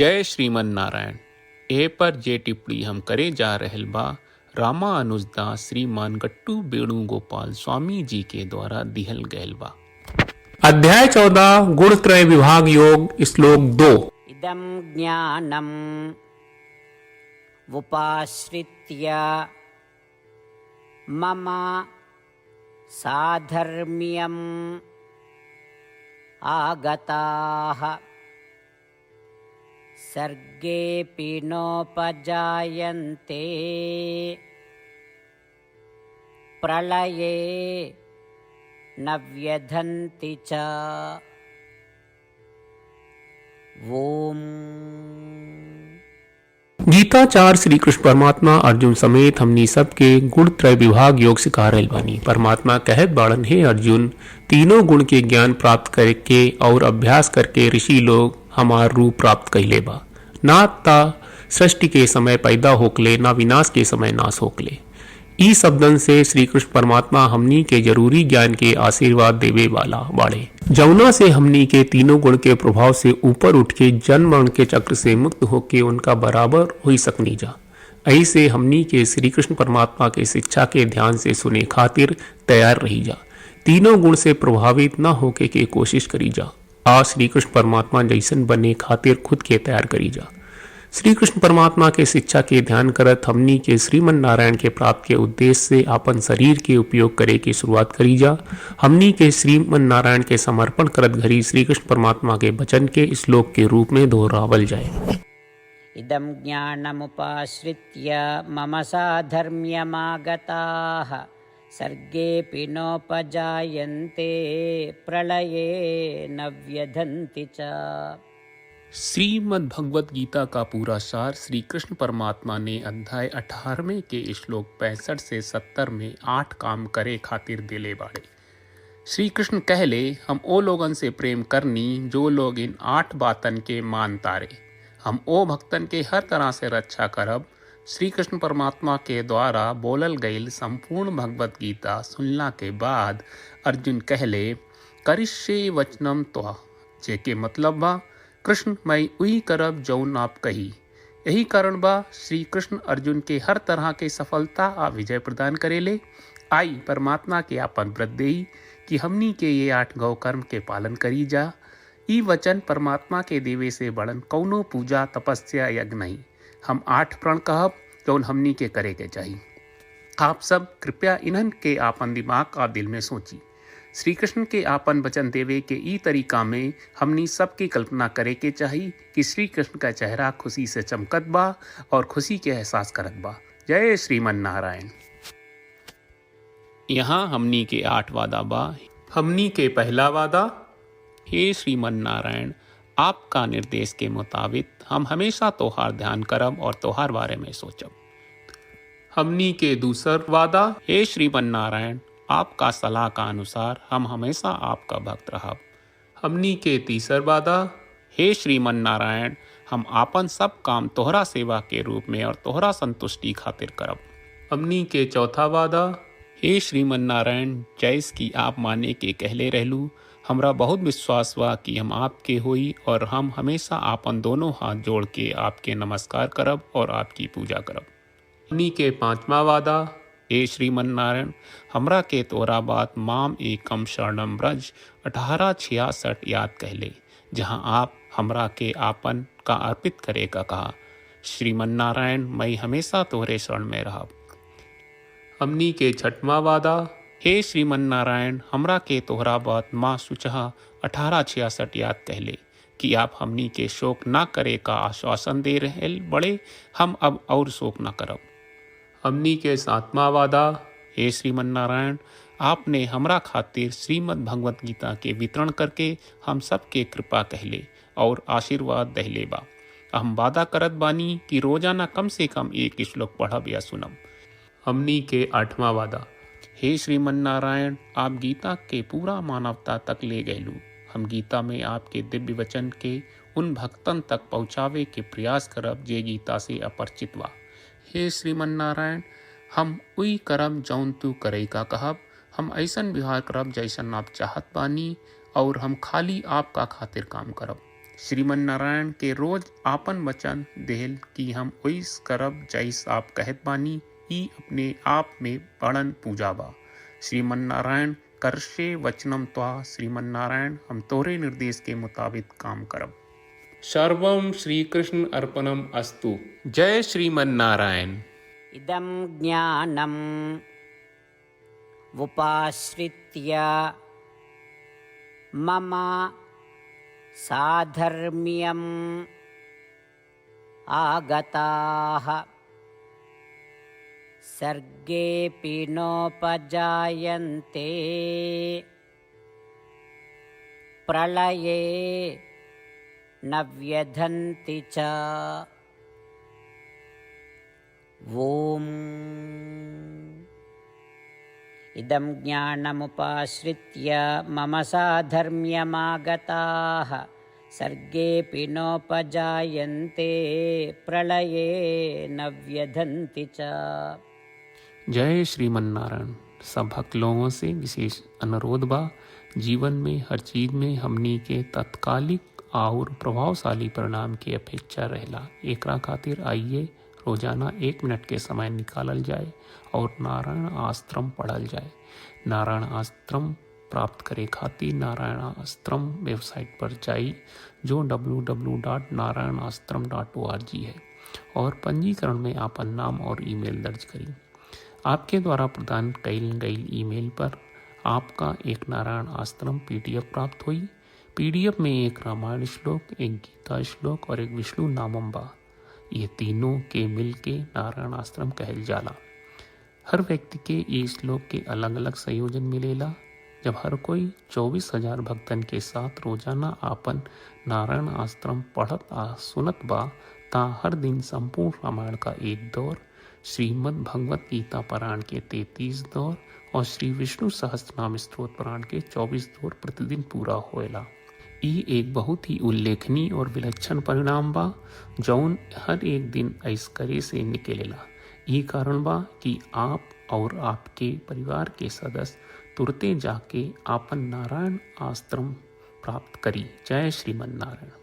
जय श्रीमन नारायण। ए पर जे टिप्पणी हम करे जा रहल बा रामानुजदास श्रीमान गट्टू वेणुगोपाल स्वामी जी के द्वारा दिहल गयल बा। अध्याय 14 गुणत्रय विभाग योग श्लोक 2। इदं ज्ञानम् उपाश्रित्य मम साधर्म्यम् आगताः सर्गेऽपि नोपजायन्ते प्रलये न व्यधन्ति च। ओम। गीताचार्य श्री कृष्ण परमात्मा अर्जुन समेत हमनी सबके गुण त्रय विभाग योग सिखा रहल बानी। परमात्मा कहत बाड़न, हे अर्जुन, तीनों गुण के ज्ञान प्राप्त करके और अभ्यास करके ऋषि लोग हमार रूप प्राप्त कैले बा। ना ता सृष्टि के समय पैदा होकले, ना विनाश के समय नाश होकले। ई शब्दन से श्री कृष्ण परमात्मा हमनी के जरूरी ज्ञान के आशीर्वाद देवे वाला बाड़े, जमुना से हमनी के तीनों गुण के प्रभाव से ऊपर उठ के जन्म मरण के चक्र से मुक्त होके उनका बराबर हो सकनी जा। ऐसे हमनी के श्री कृष्ण परमात्मा के शिक्षा के ध्यान से सुने खातिर तैयार रही जा। तीनों गुण से प्रभावित न होके के कोशिश करी जा। आ श्री कृष्ण परमात्मा जैसन बने खातिर खुद के तैयार करी जा। श्री कृष्ण परमात्मा के शिक्षा के ध्यान करत हमनी के श्रीमन नारायण के प्राप्त के उद्देश्य से अपन शरीर के उपयोग करे की शुरुआत करी जा। हमनी के श्रीमन नारायण के समर्पण करत घड़ी श्री कृष्ण परमात्मा के वचन के श्लोक के रूप में दोहरावल जाए। इदं ज्ञानमुपाश्रित्य मम साधर्म्यमागताः सर्गेऽपि नोपजायन्ते प्रलये न व्यधन्ति च। श्रीमद् भगवत गीता का पूरा सार श्री कृष्ण परमात्मा ने अध्याय 18वें के श्लोक 65 से 70 में 8 काम करे खातिर दिले बाड़े। श्री कृष्ण कहले, हम ओ लोगन से प्रेम करनी जो लोग इन 8 बातन के मान तारे। हम ओ भक्तन के हर तरह से रक्षा करब। श्री कृष्ण परमात्मा के द्वारा बोलल गईल संपूर्ण भगवत गीता सुनला के बाद अर्जुन कहले, करिष्ये वचनम त्वा, जेके मतलब बा, कृष्ण मैं उही करब जौन आप कही। यही कारण बा श्री कृष्ण अर्जुन के हर तरह के सफलता आ विजय प्रदान करेले। आई परमात्मा के आपन व्रत देई कि हमनी के ये 8 गौ कर्म के पालन करी जा। ई वचन परमात्मा के देवे से बड़न कौनो पूजा तपस्या यज्ञ नहीं। हम 8 प्रण कहब जौन हमनी के करे के चाहिए। आप सब कृपया इन्हन के आपन दिमाग और दिल में सोची। श्री कृष्ण के आपन वचन देवे के ई तरीका में हमनी सबकी कल्पना करे के चाहिए कि श्री कृष्ण का चेहरा खुशी से चमकत बा और खुशी के एहसास करत बा। जय श्रीमन नारायण। यहाँ हमनी के 8 वादा बा। हमनी के पहला वादा, हे श्रीमन नारायण, आपका निर्देश के मुताबिक हम हमेशा तोहार ध्यान करब और तोहार बारे में सोचब। हमनी के दूसर वादा, हे श्रीमन नारायण, आपका सलाह का अनुसार हम हमेशा आपका भक्त रहब। हमनी के तीसर वादा, हे श्रीमन नारायण, हम आपन सब काम तोहरा सेवा के रूप में और तोहरा संतुष्टि खातिर करब। हमनी के चौथा वादा, हे श्रीमन नारायण, जैस की आप माने के कहले रहलू, हमरा बहुत विश्वास बा कि हम आपके होई और हम हमेशा आपन दोनों हाथ जोड़ के आपके नमस्कार करब और आपकी पूजा करब। हमनी के पांचवा वादा, हे श्रीमन नारायण, हमरा के तोरा बात माम एकम शरणम ब्रज 1866 याद कहले, जहाँ आप हमरा के आपन का अर्पित करे का कहा। श्रीमन नारायण, मैं हमेशा तोहरे शरण में रहब। हमनी के छठवा वादा, हे श्रीमन नारायण, हमरा के तोहरा बात माँ सुचहा 1866 याद कहले कि आप हमनी के शोक ना करे का आश्वासन दे रहे बड़े। हम अब और शोक ना करब। हमनी के सातवां वादा, हे श्रीमन नारायण, आपने हमरा खातिर श्रीमद् भगवत गीता के वितरण करके हम सबके कृपा कहले और आशीर्वाद दहले बा। हम वादा करत बानी कि रोजाना कम से कम 1 श्लोक पढ़ब या सुनब। हमनी के 8वां वादा, हे श्रीमन नारायण, आप गीता के पूरा मानवता तक ले गयलू। हम गीता में आपके दिव्य वचन के उन भक्तन तक पहुँचावे के प्रयास करब जे गीता से अपरिचित बा। हे श्रीमन नारायण, हम उई करब जौन तू करे का कहब। हम ऐसन व्यवहार करब जैसन आप चाहत बानी और हम खाली आपका खातिर काम करब। श्रीमन नारायण के रोज आपन वचन देहल कि हम ओइस करब जैस आप कहत बानी, ई अपने आप में बड़न पूजा बा। श्रीमन नारायण करशे वचनम त्वा, श्रीमन नारायण हम तोरे निर्देश के मुताबिक काम करब। सर्वं श्री कृष्ण अर्पणम अस्तु। जय श्रीमन नारायण। इदं ज्ञानम् उपाश्रित्य मम साधर्म्यम् आगताः सर्गेऽपि नोपजायन्ते प्रलये न व्यधन्ति च। ॐ इदं ज्ञानमुपाश्रित्य मम साधर्म्यमागताः सर्गेऽपि नोपजायन्ते प्रलये न व्यधन्ति च। जय श्रीमन नारायण। सब भक्त लोगों से विशेष अनुरोध बा, जीवन में हर चीज में हमनी के तत्कालिक और प्रभावशाली परिणाम की अपेक्षा रहेला। एकरा खातिर आइए रोजाना 1 मिनट के समय निकालल जाए और नारायण आश्रम पढ़ल जाए। नारायण आश्रम प्राप्त करे खातिर नारायण आश्रम वेबसाइट पर जाई, जो www.narayanashram.org है, और पंजीकरण में आपन नाम और ईमेल दर्ज करी। आपके द्वारा प्रदान कईल गई ईमेल पर आपका एक नारायण आश्रम PDF प्राप्त हुई। PDF में एक रामायण श्लोक, एक गीता श्लोक और एक विष्णु नामम बा। ये तीनों के मिल के नारायण आश्रम कहल जाला। हर व्यक्ति के ये श्लोक के अलग अलग संयोजन मिलेला। जब हर कोई 24,000 भक्तन के साथ रोजाना आपन नारायण आश्रम पढ़त आ सुनत बा, ता हर दिन संपूर्ण रामायण का 1 दौर, श्रीमद् भगवत गीता पारायण के 33 दौर और श्री विष्णु सहस्त्रनाम स्तोत्र पारायण के 24 दौर प्रतिदिन पूरा होएला। ई एक बहुत ही उल्लेखनीय और विलक्षण परिणाम बा, जौन हर एक दिन ऐस करे से निकलेला। ई कारण बा कि आप और आपके परिवार के सदस्य तुरते जाके आपन नारायण आश्रम प्राप्त करी। जय श्रीमन नारायण।